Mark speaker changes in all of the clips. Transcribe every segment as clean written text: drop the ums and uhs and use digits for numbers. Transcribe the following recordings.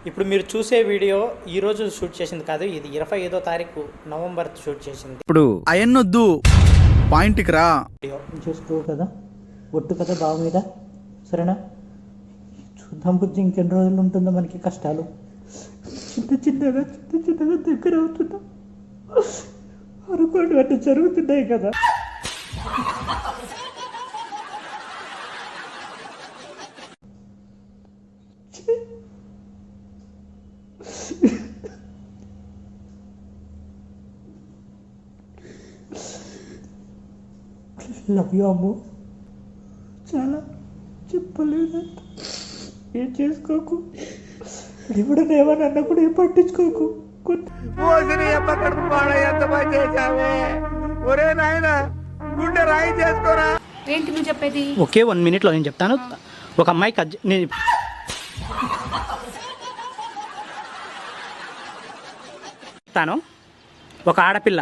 Speaker 1: ఇప్పుడు మీరు చూసే వీడియో ఈ రోజు షూట్ చేసింది కాదు, ఇది 25వ తారీఖు నవంబర్ షూట్ చేసింది.
Speaker 2: ఇప్పుడు అయన్నొద్దు, పాయింట్కి రా.
Speaker 1: వీడియో చూసుకో కదా, ఒట్టు కదా బావ మీద, సరేనా? చూద్దాం బుజ్జి, ఇంకెన్ని రోజులు ఉంటుందో మనకి కష్టాలు. చిన్న చిన్నగా దగ్గర అవుతుందా అనుకోండి, అట్లా జరుగుతున్నాయి కదా. లవ్ యూ అమ్ము, చాలా చెప్పలేదంట. ఏం చేసుకోకు, ఎవడన్నా ఏమని అన్నా కూడా ఏం పట్టించుకోకు.
Speaker 3: ఏంటి నువ్వు చెప్పేది?
Speaker 1: ఒకే 1 minute నేను చెప్తాను. ఒక అమ్మాయికి నేను చెప్తాను. ఒక ఆడపిల్ల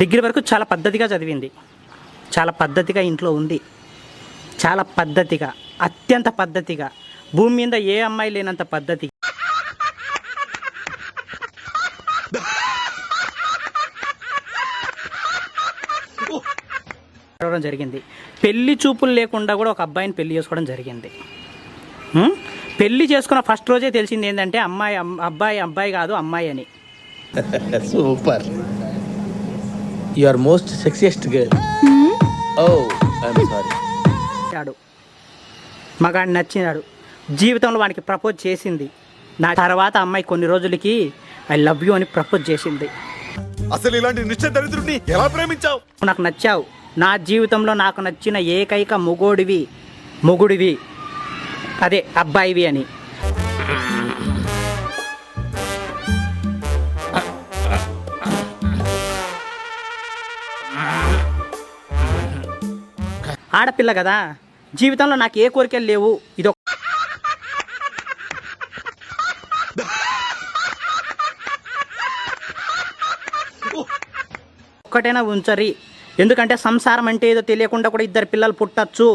Speaker 1: డిగ్రీ వరకు చాలా పద్ధతిగా చదివింది, చాలా పద్ధతిగా ఇంట్లో ఉంది, చాలా పద్ధతిగా, అత్యంత పద్ధతిగా, భూమి మీద ఏ అమ్మాయి లేనంత పద్ధతి జరిగింది. పెళ్లి చూపులు లేకుండా కూడా ఒక అబ్బాయిని పెళ్లి చేసుకోవడం జరిగింది. పెళ్లి చేసుకున్న ఫస్ట్ రోజే తెలిసింది ఏంటంటే అబ్బాయి కాదు అమ్మాయి అని.
Speaker 4: Super, you are most sexiest girl. Oh I am sorry.
Speaker 1: మగాడిని నచ్చినాడు, జీవితంలో వానికి ప్రపోజ్ చేసింది. నా తర్వాత అమ్మాయి కొన్ని రోజులకి ఐ లవ్ యూ అని ప్రపోజ్ చేసింది.
Speaker 2: అసలు ఇలాంటి నిశ్చయ దరిద్రుడిని ఎలా ప్రేమించావు?
Speaker 1: నాకు నచ్చావు, నా జీవితంలో నాకు నచ్చిన ఏకైక మొగుడివి అదే అబ్బాయివి అని. ఆడపిల్ల కదా, జీవితంలో నాకు ఏ కోరికలు లేవు, ఇది ఒక్కటైనా ఉంచరి. ఎందుకంటే సంసారం అంటే ఏదో తెలియకుండా కూడా 2 పిల్లలు పుట్టచ్చు.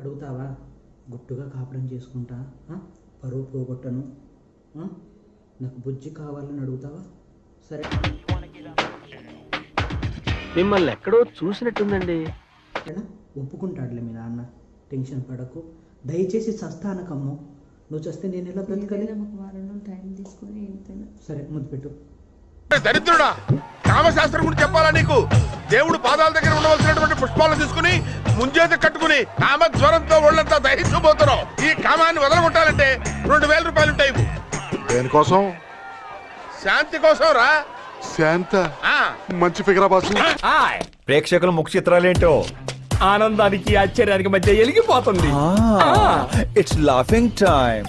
Speaker 1: అడుగుతావా గుట్టుగా కాపురం చేసుకుంటా, పరువు పోగొట్టను, నాకు బుజ్జి కావాలని అడుగుతావా? సరే,
Speaker 4: మిమ్మల్ని ఎక్కడో చూసినట్టుందండి.
Speaker 1: ఒప్పుకుంటాడులే మీ నాన్న, టెన్షన్ పడకు. దయచేసి సస్తానకమ్ము, నువ్వు చస్తే నేను ఎలా బ్రతకాలి? సరే ముద్దు పెట్టు.
Speaker 5: దరిద్రుడా, కామశాస్త్రం గురించి చెప్పాలా నీకు? దేవుడు పాదాల దగ్గర ఉండవలసినటువంటి పుష్పాలను తీసుకుని ముంజేత కట్టుకుని కామ జ్వరంతో ఒళ్ళంతా దహించిపోతున్నావు. ఈ కామాన్ని వదలగొట్టాలంటే 2000 రూపాయలు ఉంటాయి.
Speaker 6: దేనికోసం?
Speaker 5: శాంతి కోసం రా.
Speaker 6: శాంత మంచి ఫిగరా బాసు.
Speaker 7: ప్రేక్షకుల ముఖ చిత్రాలేంటో
Speaker 8: ఆనందానికి ఆశ్చర్యానికి మధ్య ఎలిగిపోతుంది.
Speaker 7: It's laughing time.